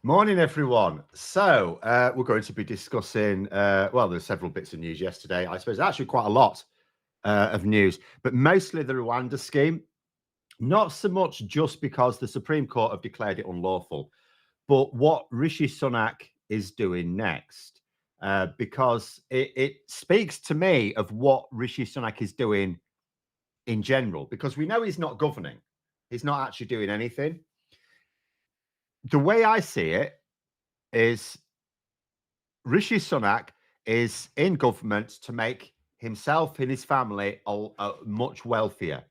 Morning, everyone. So we're going to be discussing, well, there's several bits of news yesterday. I suppose actually quite a lot of news, but mostly the Rwanda scheme. Not so much just because the Supreme Court have declared it unlawful, but what Rishi Sunak is doing next, because it speaks to me of what Rishi Sunak is doing in general, because we know he's not governing. He's not actually doing anything. The way I see it is Rishi Sunak is in government to make himself and his family much wealthier.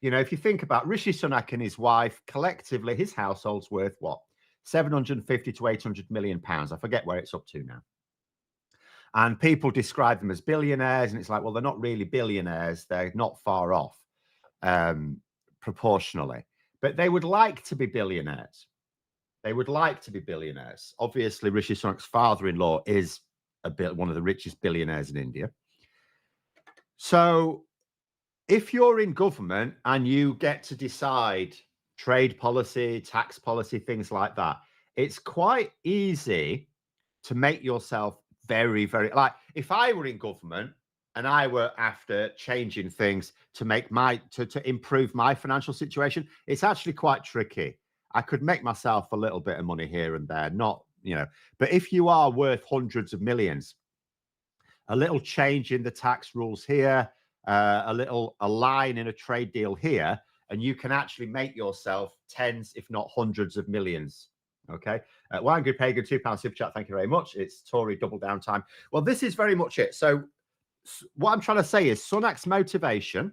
You know, if you think about Rishi Sunak and his wife, collectively, his household's worth what? 750 to 800 million pounds. I forget where it's up to now. And people describe them as billionaires, and it's like, well, they're not really billionaires. They're not far off proportionally, but they would like to be billionaires. They would like to be billionaires. Obviously, Rishi Sunak's father-in-law is one of the richest billionaires in India. So if you're in government and you get to decide trade policy, tax policy, things like that, it's quite easy to make yourself very, very, like if I were in government and I were after changing things to make to improve my financial situation, it's actually quite tricky. I could make myself a little bit of money here and there, not, but if you are worth hundreds of millions, a little change in the tax rules here, a line in a trade deal here, and you can actually make yourself tens, if not hundreds of millions. Okay. Wangry Pagan, £2 super chat. Thank you very much. It's Tory double down time. Well, this is very much it. So what I'm trying to say is Sunak's motivation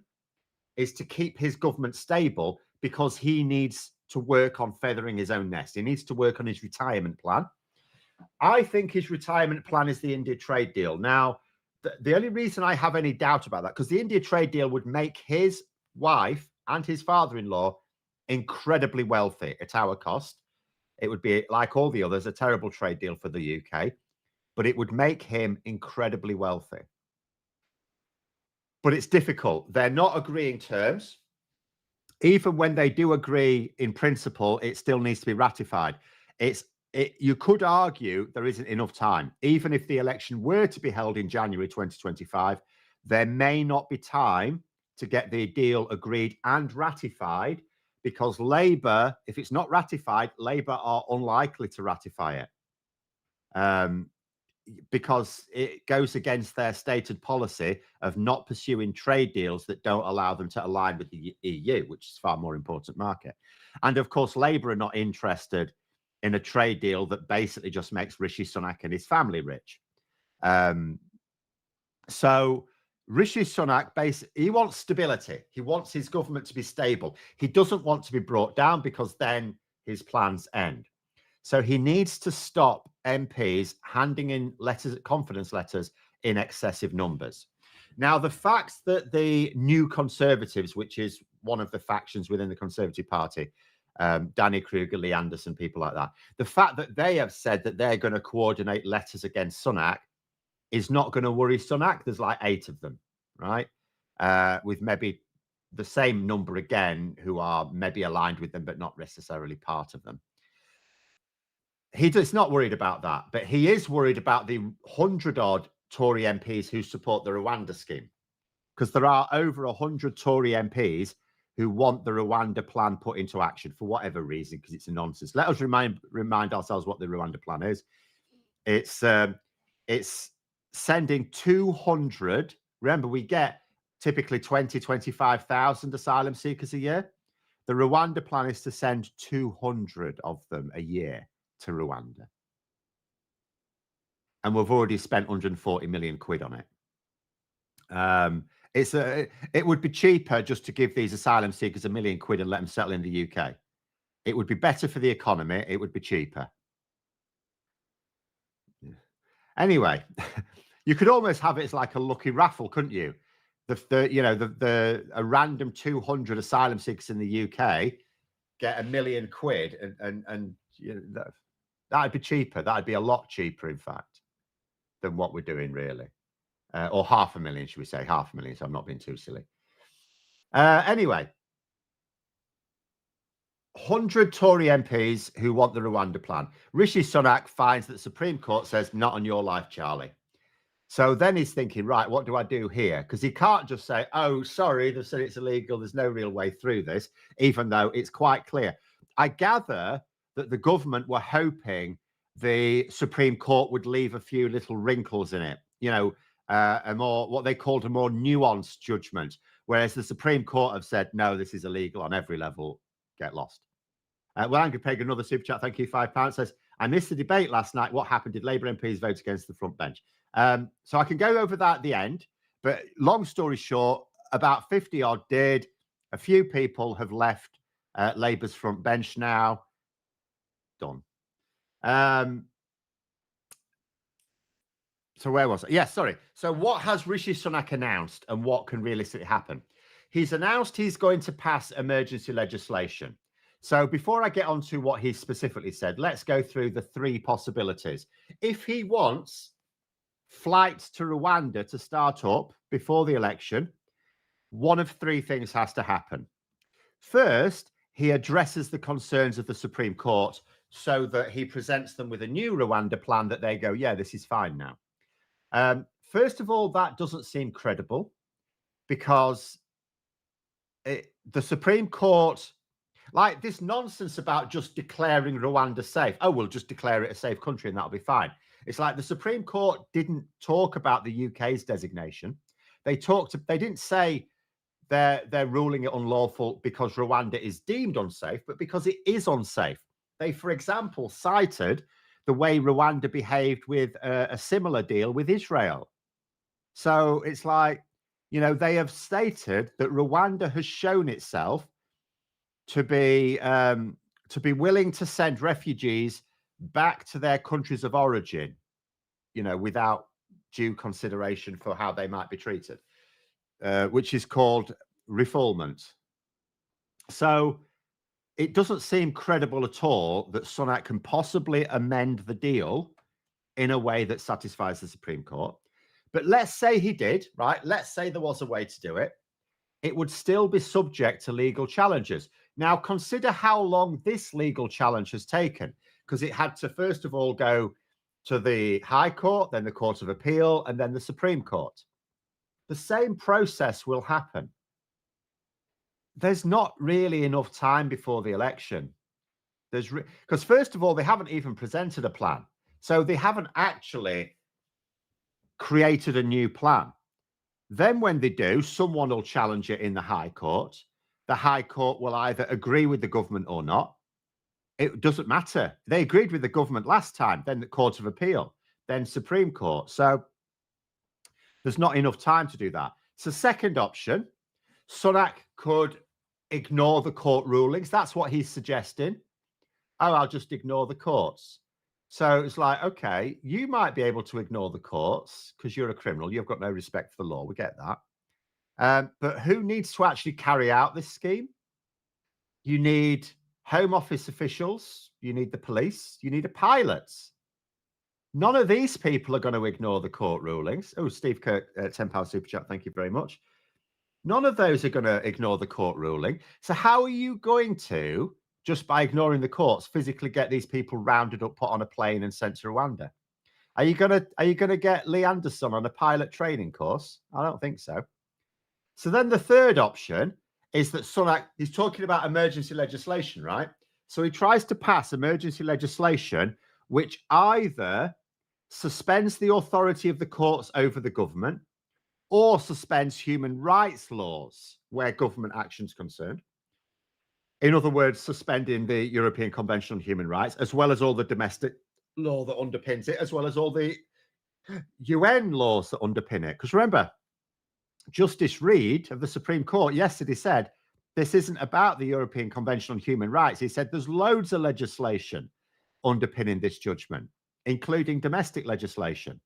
is to keep his government stable because he needs to work on feathering his own nest. He needs to work on his retirement plan. I think his retirement plan is the India trade deal. Now, the only reason I have any doubt about that, because the India trade deal would make his wife and his father-in-law incredibly wealthy at our cost. It would be, like all the others, a terrible trade deal for the UK, but it would make him incredibly wealthy. But it's difficult. They're not agreeing terms. Even when they do agree in principle, it still needs to be ratified. You could argue there isn't enough time. Even if the election were to be held in January 2025, there may not be time to get the deal agreed and ratified because Labour, if it's not ratified, Labour are unlikely to ratify it. Because it goes against their stated policy of not pursuing trade deals that don't allow them to align with the EU, which is a far more important market. And of course, Labour are not interested in a trade deal that basically just makes Rishi Sunak and his family rich. So Rishi Sunak, he wants stability. He wants his government to be stable. He doesn't want to be brought down because then his plans end. So he needs to stop MPs handing in confidence letters in excessive numbers. Now, the fact that the New Conservatives, which is one of the factions within the Conservative Party, Danny Kruger, Lee Anderson, people like that, the fact that they have said that they're going to coordinate letters against Sunak is not going to worry Sunak. There's like 8 of them, right? With maybe the same number again who are maybe aligned with them, but not necessarily part of them. He's not worried about that, but he is worried about the 100-odd Tory MPs who support the Rwanda scheme, because there are over 100 Tory MPs who want the Rwanda plan put into action for whatever reason, because it's a nonsense. Let us remind ourselves what the Rwanda plan is. It's sending 200. Remember, we get typically 25,000 asylum seekers a year. The Rwanda plan is to send 200 of them a year to Rwanda. And we've already spent 140 million quid on it. It would be cheaper just to give these asylum seekers £1 million and let them settle in the UK. It would be better for the economy. It would be cheaper. Anyway, you could almost have it as like a lucky raffle, couldn't you? A random 200 asylum seekers in the UK get £1 million and that'd be cheaper. That'd be a lot cheaper, in fact, than what we're doing, really. Or 500,000, should we say? 500,000, so I'm not being too silly. Anyway, 100 Tory MPs who want the Rwanda plan. Rishi Sunak finds that the Supreme Court says, not on your life, Charlie. So then he's thinking, right, what do I do here? Because he can't just say, oh, sorry, they've said it's illegal. There's no real way through this, even though it's quite clear. I gather that the government were hoping the Supreme Court would leave a few little wrinkles in it, a more, what they called a more nuanced judgment, whereas the Supreme Court have said, no, this is illegal on every level, get lost. Well, Angry Peg, another super chat, thank you, £5, says, I missed the debate last night. What happened? Did Labour MPs vote against the front bench? So I can go over that at the end, but long story short, about 50 odd did. A few people have left Labour's front bench now. Done. So where was it? Yes, sorry. So what has Rishi Sunak announced and what can realistically happen? He's announced he's going to pass emergency legislation. So before I get on to what he specifically said, let's go through the three possibilities. If he wants flights to Rwanda to start up before the election, one of three things has to happen. First, he addresses the concerns of the Supreme Court so that he presents them with a new Rwanda plan that they go, yeah, this is fine now. First of all, that doesn't seem credible because the Supreme Court, like this nonsense about just declaring Rwanda safe. Oh, we'll just declare it a safe country and that'll be fine. It's like the Supreme Court didn't talk about the UK's designation. They didn't say they're ruling it unlawful because Rwanda is deemed unsafe, but because it is unsafe. They, for example, cited the way Rwanda behaved with a similar deal with Israel. So it's like, they have stated that Rwanda has shown itself to be willing to send refugees back to their countries of origin, without due consideration for how they might be treated, which is called refoulement. So it doesn't seem credible at all that Sunak can possibly amend the deal in a way that satisfies the Supreme Court. But let's say he did, right? Let's say there was a way to do it. It would still be subject to legal challenges. Now, consider how long this legal challenge has taken, because it had to, first of all, go to the High Court, then the Court of Appeal, and then the Supreme Court. The same process will happen. There's not really enough time before the election. Because first of all, they haven't even presented a plan. So they haven't actually created a new plan. Then when they do, someone will challenge it in the High Court. The High Court will either agree with the government or not. It doesn't matter. They agreed with the government last time, then the Court of Appeal, then Supreme Court. So there's not enough time to do that. So second option, Sunak could ignore the court rulings. That's what he's suggesting. Oh, I'll just ignore the courts. So it's like, okay, you might be able to ignore the courts because you're a criminal. You've got no respect for the law. We get that. But who needs to actually carry out this scheme? You need Home Office officials. You need the police. You need a pilot. None of these people are going to ignore the court rulings. Oh, Steve Kirk, £10 super chat. Thank you very much. None of those are going to ignore the court ruling. So how are you going to, just by ignoring the courts, physically get these people rounded up, put on a plane and sent to Rwanda? Are you gonna get Lee Anderson on a pilot training course? I don't think so. So then the third option is that Sunak, he's talking about emergency legislation, right? So he tries to pass emergency legislation which either suspends the authority of the courts over the government or suspends human rights laws where government action is concerned. In other words, suspending the European Convention on Human Rights, as well as all the domestic law that underpins it, as well as all the UN laws that underpin it. Because remember, Justice Reed of the Supreme Court yesterday said, this isn't about the European Convention on Human Rights. He said there's loads of legislation underpinning this judgment, including domestic legislation.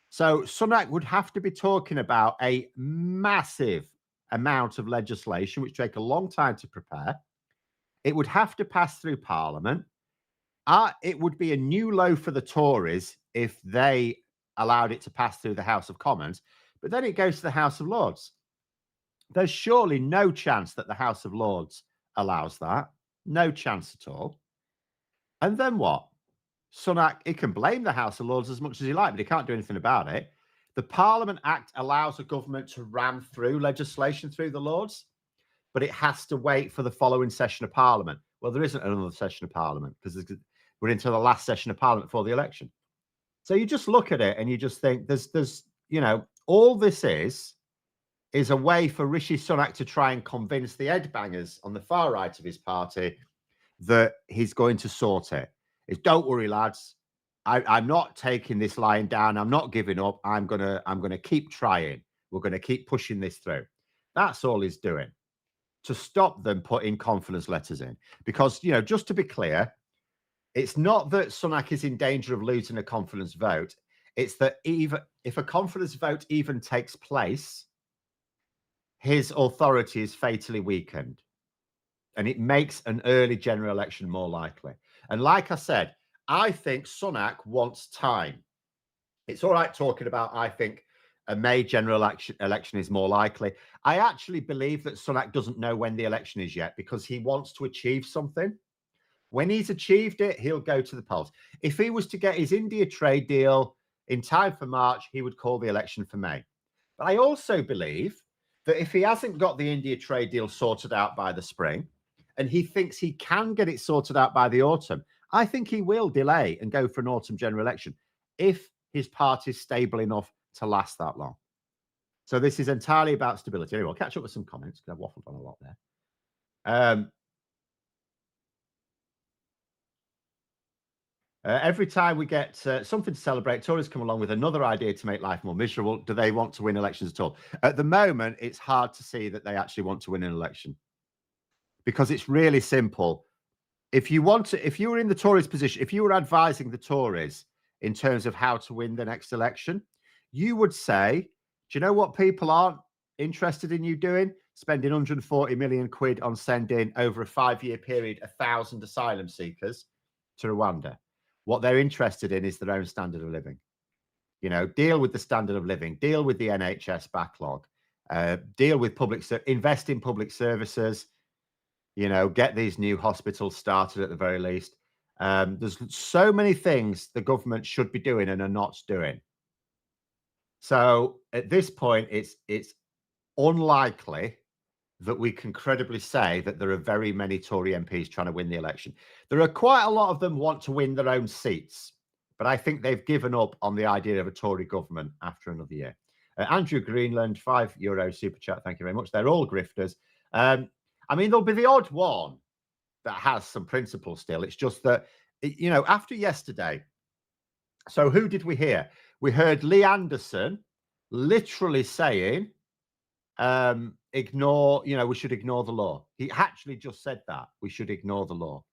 So Sunak would have to be talking about a massive amount of legislation, which take a long time to prepare. It would have to pass through Parliament. It would be a new low for the Tories if they allowed it to pass through the House of Commons, but then it goes to the House of Lords. There's surely no chance that the House of Lords allows that. No chance at all. And then what? Sunak, he can blame the House of Lords as much as he likes, but he can't do anything about it. The Parliament Act allows a government to ram through legislation through the Lords, but it has to wait for the following session of Parliament. Well, there isn't another session of Parliament because we're into the last session of Parliament before the election. So you just look at it and you just think there's all this is a way for Rishi Sunak to try and convince the headbangers on the far right of his party that he's going to sort it. It's don't worry, lads. I'm not taking this lying down. I'm not giving up. I'm gonna keep trying. We're gonna keep pushing this through. That's all he's doing to stop them putting confidence letters in. Because just to be clear, it's not that Sunak is in danger of losing a confidence vote. It's that even if a confidence vote even takes place, his authority is fatally weakened. And it makes an early general election more likely. And like I said, I think Sunak wants time. It's all right talking about, I think, a May general election is more likely. I actually believe that Sunak doesn't know when the election is yet because he wants to achieve something. When he's achieved it, he'll go to the polls. If he was to get his India trade deal in time for March, he would call the election for May. But I also believe that if he hasn't got the India trade deal sorted out by the spring, and he thinks he can get it sorted out by the autumn, I think he will delay and go for an autumn general election if his party is stable enough to last that long. So this is entirely about stability. Anyway, I'll catch up with some comments because I've waffled on a lot there. Every time we get something to celebrate, Tories come along with another idea to make life more miserable. Do they want to win elections at all? At the moment, it's hard to see that they actually want to win an election because it's really simple. If you were in the Tories' position, if you were advising the Tories in terms of how to win the next election, you would say, do you know what people aren't interested in you doing? Spending 140 million quid on sending over a 5-year period 1,000 asylum seekers to Rwanda. What they're interested in is their own standard of living. Deal with the standard of living, deal with the NHS backlog, deal with invest in public services, get these new hospitals started at the very least. There's so many things the government should be doing and are not doing. So at this point, it's unlikely that we can credibly say that there are very many Tory MPs trying to win the election. There are quite a lot of them want to win their own seats, but I think they've given up on the idea of a Tory government after another year. Andrew Greenland, €5 super chat. Thank you very much. They're all grifters. There'll be the odd one that has some principle still. It's just that, after yesterday, so who did we hear? We heard Lee Anderson literally saying, we should ignore the law. He actually just said that we should ignore the law.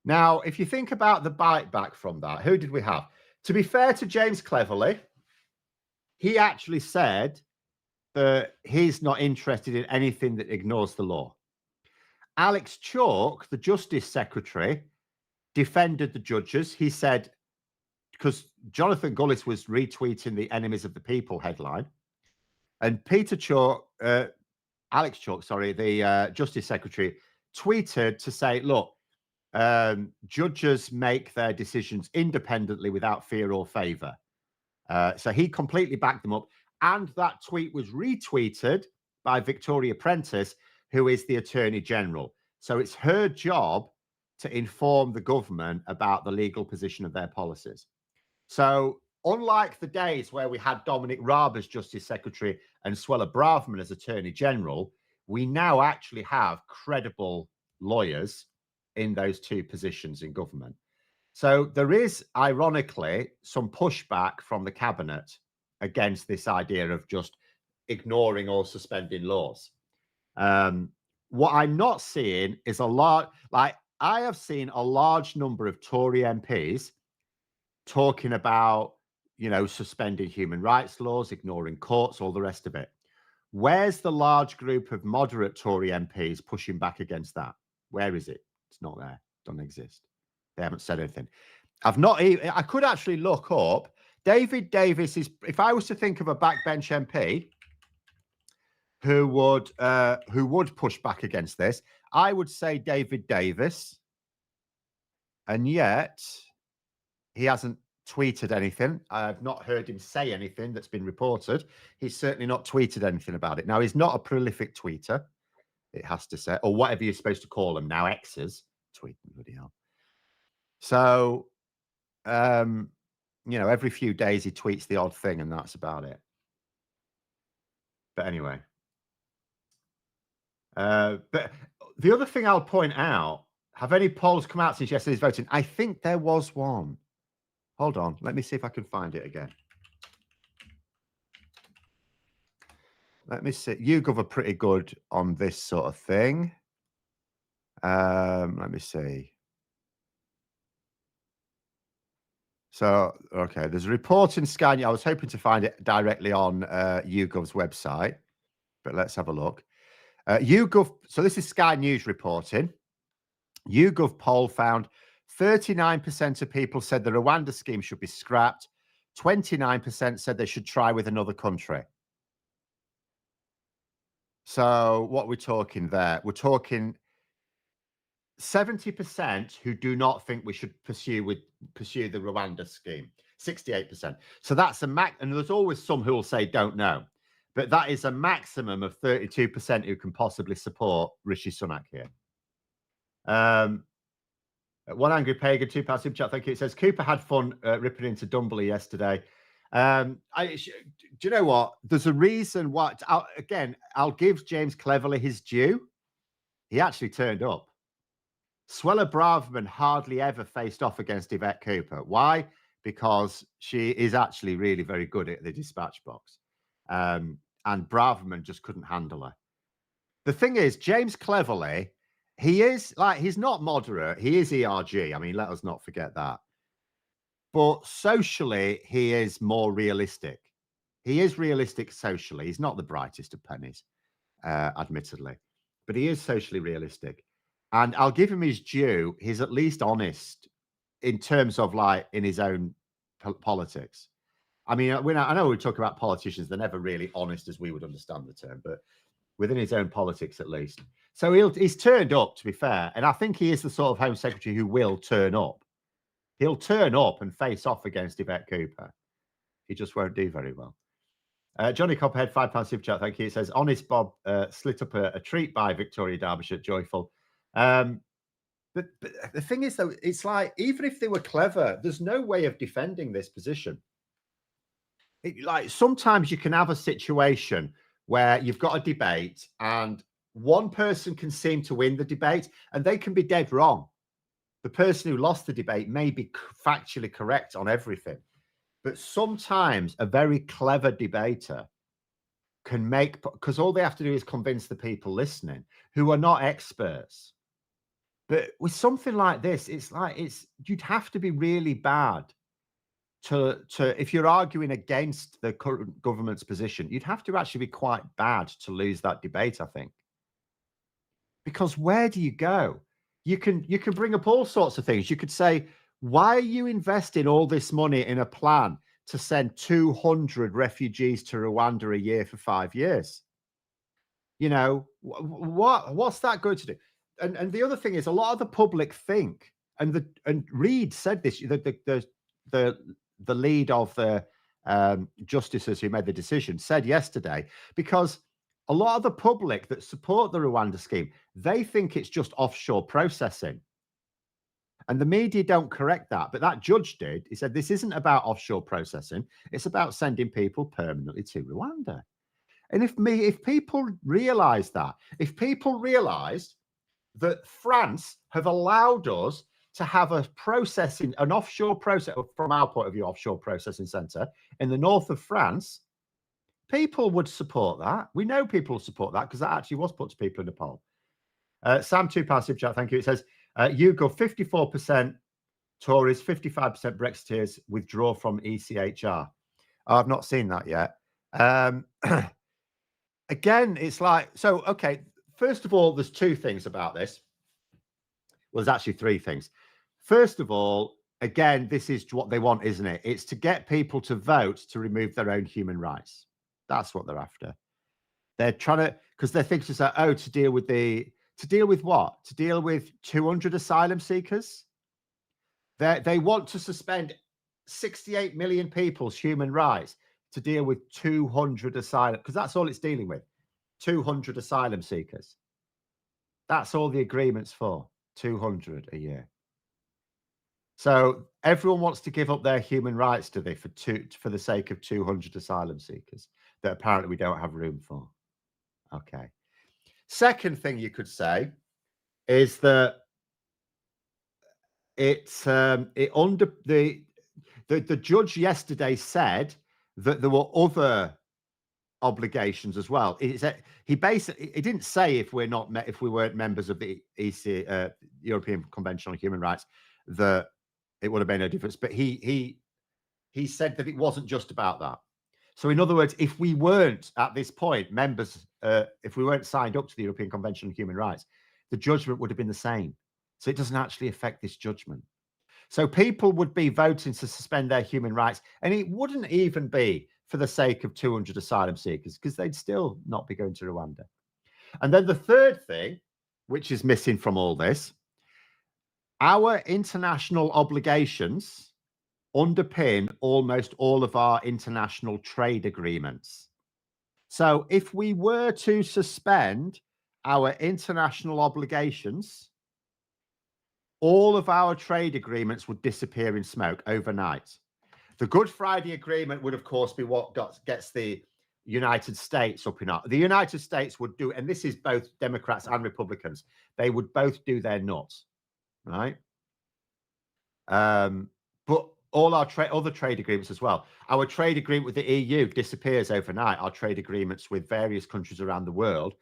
Now, if you think about the bite back from that, who did we have? To be fair to James Cleverly, he actually said that he's not interested in anything that ignores the law. Alex Chalk, the Justice Secretary, defended the judges. He said, because Jonathan Gullis was retweeting the Enemies of the People headline, and Alex Chalk, the Justice Secretary, tweeted to say, look, judges make their decisions independently without fear or favor. So he completely backed them up. And that tweet was retweeted by Victoria Prentice, who is the Attorney General. So it's her job to inform the government about the legal position of their policies. So unlike the days where we had Dominic Raab as Justice Secretary and Suella Braverman as Attorney General, we now actually have credible lawyers in those two positions in government. So there is, ironically, some pushback from the cabinet against this idea of just ignoring or suspending laws. What I'm not seeing is I have seen a large number of Tory MPs talking about, suspending human rights laws, ignoring courts, all the rest of it. Where's the large group of moderate Tory MPs pushing back against that? Where is it? It's not there. Doesn't exist. They haven't said anything. I could actually look up. David Davis is, if I was to think of a backbench MP who would push back against this, I would say David Davis, and yet he hasn't tweeted anything. I've not heard him say anything that's been reported. He's certainly not tweeted anything about it. Now, he's not a prolific tweeter, it has to say, or whatever you're supposed to call them now, X's. Tweeting, bloody hell. So, you know, every few days he tweets the odd thing, and that's about it. But anyway. But the other thing I'll point out, have any polls come out since yesterday's voting? I think there was one. Hold on. Let me see if I can find it again. Let me see. YouGov are pretty good on this sort of thing. Let me see. So, okay, there's a report in Sky News. I was hoping to find it directly on YouGov's website, but let's have a look. YouGov, so this is Sky News reporting. YouGov poll found 39% of people said the Rwanda scheme should be scrapped. 29% said they should try with another country. So what we're talking there, we're talking 70% who do not think we should pursue the Rwanda scheme. 68%. So that's a max, and there's always some who will say don't know, but that is a maximum of 32% who can possibly support Rishi Sunak here. One Angry Pagan, £2 super chat. Thank you. It says Cooper had fun ripping into Dumbley yesterday. Do you know what? There's a reason why. I'll give James Cleverly his due. He actually turned up. Swella Braverman hardly ever faced off against Yvette Cooper. Why? Because she is actually really very good at the dispatch box. And Braverman just couldn't handle her. The thing is, James Cleverly, he's not moderate. He is ERG. I mean, let us not forget that. But socially, he is more realistic. He is realistic socially. He's not the brightest of pennies, admittedly, but he is socially realistic. And I'll give him his due. He's at least honest in terms of in his own politics. I mean, I know we talk about politicians. They're never really honest as we would understand the term, but within his own politics, at least. So he's turned up, to be fair. And I think he is the sort of Home Secretary who will turn up. He'll turn up and face off against Yvette Cooper. He just won't do very well. Johnny Copperhead, £5 super chat. Thank you. It says, Honest Bob slit up a treat by Victoria Derbyshire. Joyful. But the thing is, though, it's like, even if they were clever, there's no way of defending this position. Sometimes you can have a situation where you've got a debate and one person can seem to win the debate and they can be dead wrong. The person who lost the debate may be factually correct on everything. But sometimes a very clever debater can because all they have to do is convince the people listening who are not experts. But with something like this, you'd have to be really bad to if you're arguing against the current government's position, you'd have to actually be quite bad to lose that debate, I think. Because where do you go? You can bring up all sorts of things. You could say, why are you investing all this money in a plan to send 200 refugees to Rwanda a year for 5 years? You know, what's that going to do? And the other thing is, a lot of the public think, and Reid said this, the lead of the justices who made the decision said yesterday, because a lot of the public that support the Rwanda scheme, they think it's just offshore processing. And the media don't correct that. But that judge did. He said, this isn't about offshore processing. It's about sending people permanently to Rwanda. And if people realize that, if people realized that France have allowed us to have an offshore process, from our point of view, offshore processing center in the north of France, people would support that. We know people support that because that actually was put to people in the poll. Sam, £2 super chat, thank you. It says, YouGov 54% Tories, 55% Brexiteers withdraw from ECHR. I've not seen that yet. Again, it's okay, first of all, there's two things about this. Well, there's actually three things. First of all, again, this is what they want, isn't it? It's to get people to vote to remove their own human rights. That's what they're after. They're trying to, because they're thinking to deal with the To deal with what? To deal with 200 asylum seekers? They want to suspend 68 million people's human rights to deal with 200 asylum, because that's all it's dealing with. 200 asylum seekers. That's all the agreement's for. 200 a year. So everyone wants to give up their human rights, do they, for the sake of 200 asylum seekers that apparently we don't have room for? Okay. Second thing you could say is that the judge yesterday said that there were other obligations as well. He didn't say if we weren't members of the European Convention on Human Rights that it would have made no difference. But he said that it wasn't just about that. So in other words, if we weren't at this point members, if we weren't signed up to the European Convention on Human Rights, the judgment would have been the same. So it doesn't actually affect this judgment. So people would be voting to suspend their human rights, and it wouldn't even be for the sake of 200 asylum seekers, because they'd still not be going to Rwanda. And then the third thing, which is missing from all this, our international obligations underpin almost all of our international trade agreements. So if we were to suspend our international obligations, all of our trade agreements would disappear in smoke overnight. The Good Friday Agreement would, of course, be what gets the United States up in arms. The United States would do, and this is both Democrats and Republicans, they would both do their nuts, right? But all our other trade agreements as well. Our trade agreement with the EU disappears overnight. Our trade agreements with various countries around the world,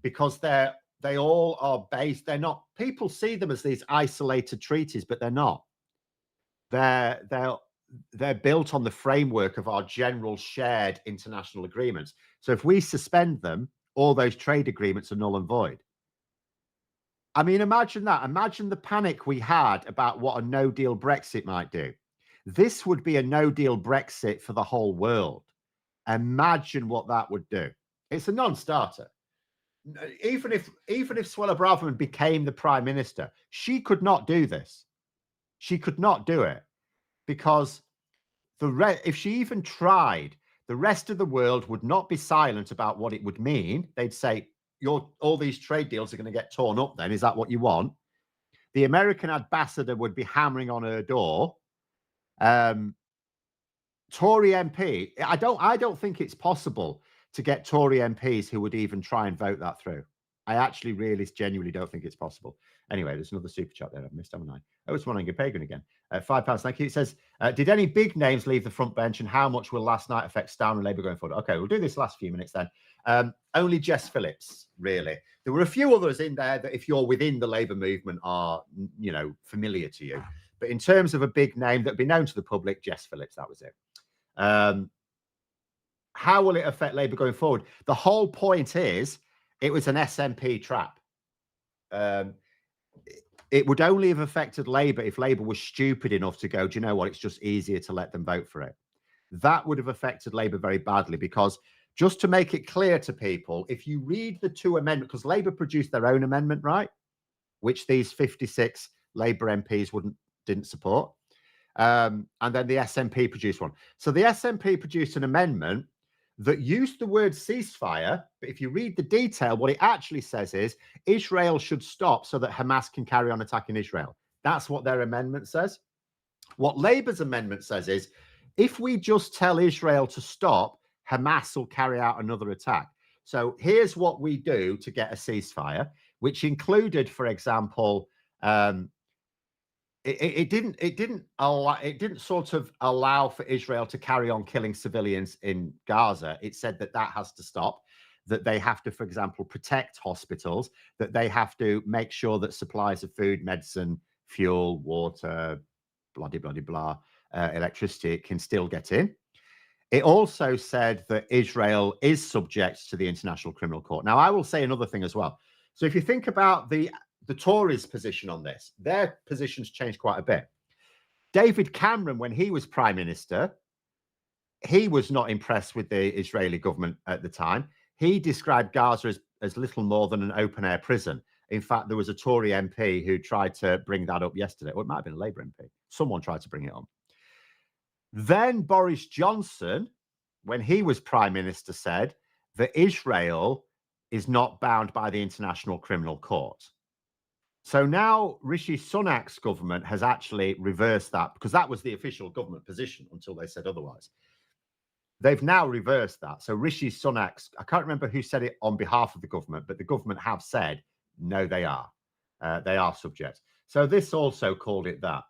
because they all are based. They're not. People see them as these isolated treaties, but they're not. They're built on the framework of our general shared international agreements. So if we suspend them, all those trade agreements are null and void. I mean, imagine that. Imagine the panic we had about what a no-deal Brexit might do. This would be a no-deal Brexit for the whole world. Imagine what that would do. It's a non-starter. Even if Suella Braverman became the prime minister, she could not do this. She could not do it, because if she even tried, the rest of the world would not be silent about what it would mean. They'd say, all these trade deals are going to get torn up then. Is that what you want? The American ambassador would be hammering on her door. Tory MP, I don't think it's possible to get Tory MPs who would even try and vote that through. I actually really genuinely don't think it's possible. Anyway, there's another super chat there I've missed, haven't I? Oh, it's one on Pagan again. £5, thank you. It says, did any big names leave the front bench, and how much will last night affect Starmer and Labour going forward? Okay, we'll do this last few minutes then. Only Jess Phillips, really. There were a few others in there that, if you're within the Labour movement, are, familiar to you. But in terms of a big name that would be known to the public, Jess Phillips, that was it. How will it affect Labour going forward? The whole point is, it was an SNP trap. It would only have affected Labour if Labour was stupid enough to go, do you know what, it's just easier to let them vote for it. That would have affected Labour very badly, because just to make it clear to people, if you read the two amendments, because Labour produced their own amendment, right, which these 56 Labour MPs didn't support, and then the SNP produced one. So the SNP produced an amendment that used the word ceasefire, but if you read the detail, what it actually says is Israel should stop so that Hamas can carry on attacking Israel. That's what their amendment says. What Labour's amendment says is, if we just tell Israel to stop, Hamas will carry out another attack. So here's what we do to get a ceasefire, which included, for example, it didn't sort of allow for Israel to carry on killing civilians in Gaza. It said that has to stop, that they have to, for example, protect hospitals, that they have to make sure that supplies of food, medicine, fuel, water, blah, blah, blah, blah, electricity can still get in. It also said that Israel is subject to the International Criminal Court. Now, I will say another thing as well. So if you think about the Tories' position on this, their positions changed quite a bit. David Cameron, when he was prime minister, he was not impressed with the Israeli government at the time. He described Gaza as little more than an open-air prison. In fact, there was a Tory MP who tried to bring that up yesterday, or it might have been a Labour MP. Someone tried to bring it on. Then Boris Johnson, when he was Prime Minister, said that Israel is not bound by the International Criminal Court. So now Rishi Sunak's government has actually reversed that, because that was the official government position until they said otherwise. They've now reversed that. So Rishi Sunak's, I can't remember who said it on behalf of the government, but the government have said, no, they are. They are subject. So this also called it that.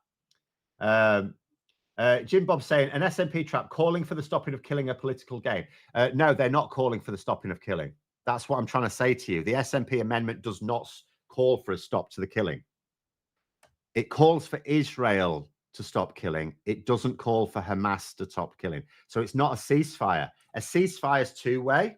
Jim Bob saying, an SNP trap calling for the stopping of killing a political game. No, they're not calling for the stopping of killing. That's what I'm trying to say to you. The SNP amendment does not call for a stop to the killing. It calls for Israel to stop killing. It doesn't call for Hamas to stop killing. So it's not a ceasefire. A ceasefire is two-way.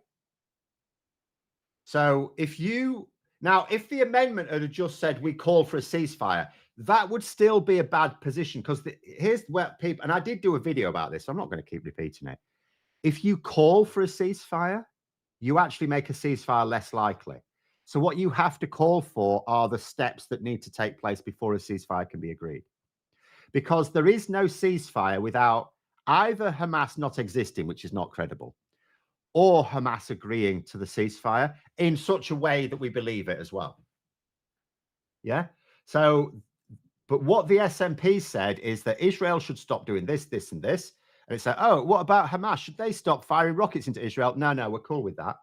So if the amendment had just said we call for a ceasefire, that would still be a bad position, because here's where people, and I did do a video about this, so I'm not going to keep repeating it. If you call for a ceasefire, you actually make a ceasefire less likely. So what you have to call for are the steps that need to take place before a ceasefire can be agreed. Because there is no ceasefire without either Hamas not existing, which is not credible, or Hamas agreeing to the ceasefire in such a way that we believe it as well. Yeah? So, but what the SNP said is that Israel should stop doing this, this, and this. And it's like, oh, what about Hamas? Should they stop firing rockets into Israel? No, we're cool with that.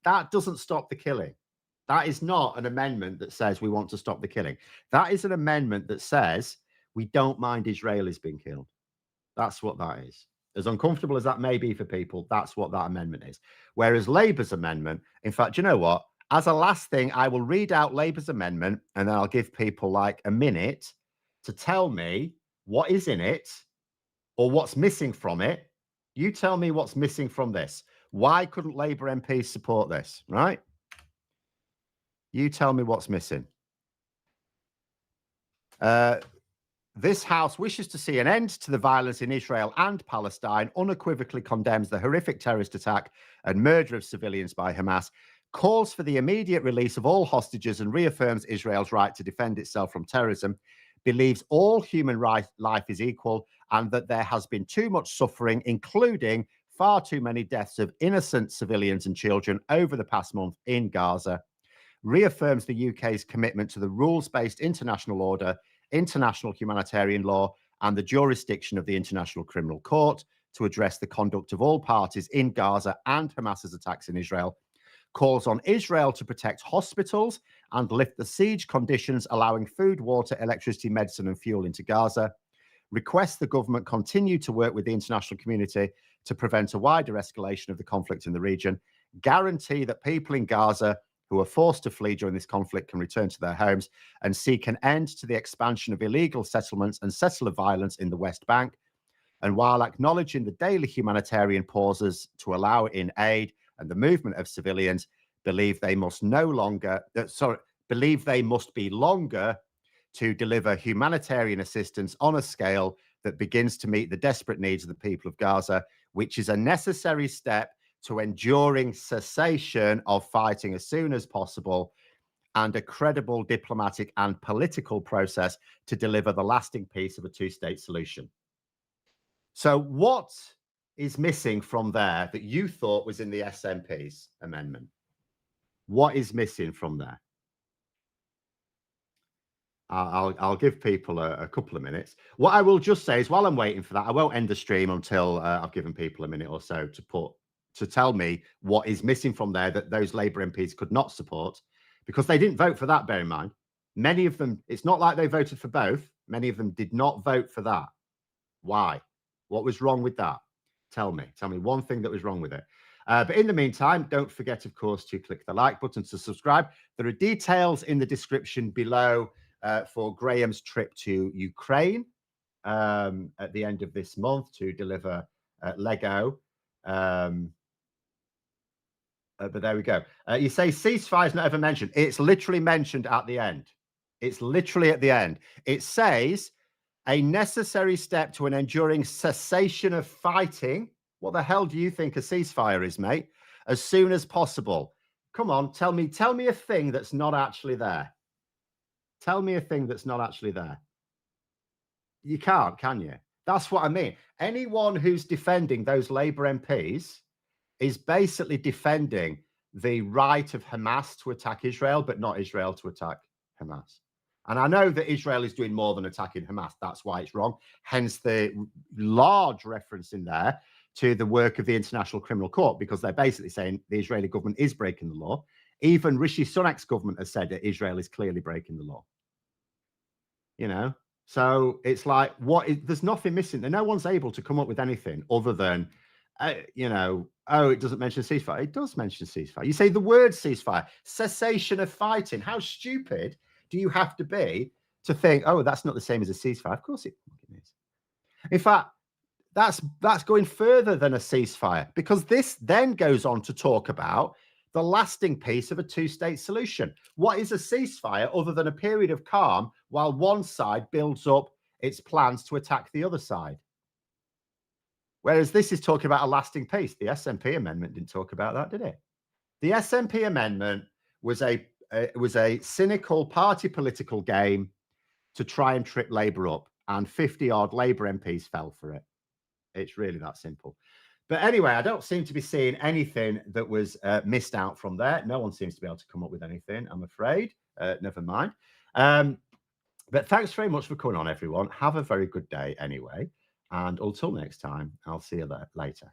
That doesn't stop the killing. That is not an amendment that says we want to stop the killing. That is an amendment that says we don't mind Israelis being killed. That's what that is. As uncomfortable as that may be for people, that's what that amendment is. Whereas Labour's amendment, in fact, you know what? As a last thing, I will read out Labour's amendment, and then I'll give people like a minute to tell me what is in it or what's missing from it. You tell me what's missing from this. Why couldn't Labour MPs support this, right? You tell me what's missing. This House wishes to see an end to the violence in Israel and Palestine, unequivocally condemns the horrific terrorist attack and murder of civilians by Hamas, calls for the immediate release of all hostages, and reaffirms Israel's right to defend itself from terrorism, believes all human life is equal, and that there has been too much suffering, including far too many deaths of innocent civilians and children over the past month in Gaza, reaffirms the UK's commitment to the rules-based international order, international humanitarian law, and the jurisdiction of the International Criminal Court to address the conduct of all parties in Gaza and Hamas's attacks in Israel, calls on Israel to protect hospitals and lift the siege conditions, allowing food, water, electricity, medicine, and fuel into Gaza, requests the government continue to work with the international community to prevent a wider escalation of the conflict in the region, guarantee that people in Gaza who are forced to flee during this conflict can return to their homes, and seek an end to the expansion of illegal settlements and settler violence in the West Bank. And while acknowledging the daily humanitarian pauses to allow in aid and the movement of civilians, believe they must be longer to deliver humanitarian assistance on a scale that begins to meet the desperate needs of the people of Gaza, which is a necessary step to enduring cessation of fighting as soon as possible, and a credible diplomatic and political process to deliver the lasting peace of a two-state solution. So what is missing from there that you thought was in the SNP's amendment? What is missing from there? I'll give people a couple of minutes. What I will just say is, while I'm waiting for that, I won't end the stream until I've given people a minute or so to tell me what is missing from there that those Labour MPs could not support, because they didn't vote for that, bear in mind. Many of them, it's not like they voted for both. Many of them did not vote for that. Why? What was wrong with that? Tell me one thing that was wrong with it. But in the meantime, don't forget, of course, to click the like button to subscribe. There are details in the description below for Graham's trip to Ukraine at the end of this month to deliver Lego. But there we go. You say ceasefire is not ever mentioned. It's literally mentioned at the end. It's literally at the end. It says a necessary step to an enduring cessation of fighting. What the hell do you think a ceasefire is, mate? As soon as possible. Come on, tell me a thing that's not actually there. Tell me a thing that's not actually there. You can't, can you? That's what I mean. Anyone who's defending those Labour MPs is basically defending the right of Hamas to attack Israel, but not Israel to attack Hamas. And I know that Israel is doing more than attacking Hamas. That's why it's wrong. Hence the large reference in there to the work of the International Criminal Court, because they're basically saying the Israeli government is breaking the law. Even Rishi Sunak's government has said that Israel is clearly breaking the law. You know, so it's like, there's nothing missing. No one's able to come up with anything other than, oh, it doesn't mention ceasefire. It does mention ceasefire. You say the word ceasefire, cessation of fighting. How stupid do you have to be to think, oh, that's not the same as a ceasefire? Of course it is. In fact, that's going further than a ceasefire, because this then goes on to talk about the lasting peace of a two-state solution. What is a ceasefire other than a period of calm while one side builds up its plans to attack the other side? Whereas this is talking about a lasting peace. The SNP amendment didn't talk about that, did it? The SNP amendment was a cynical party political game to try and trip Labour up, and 50-odd Labour MPs fell for it. It's really that simple. But anyway, I don't seem to be seeing anything that was missed out from there. No one seems to be able to come up with anything, I'm afraid. Never mind. But thanks very much for coming on, everyone. Have a very good day anyway. And until next time, I'll see you later.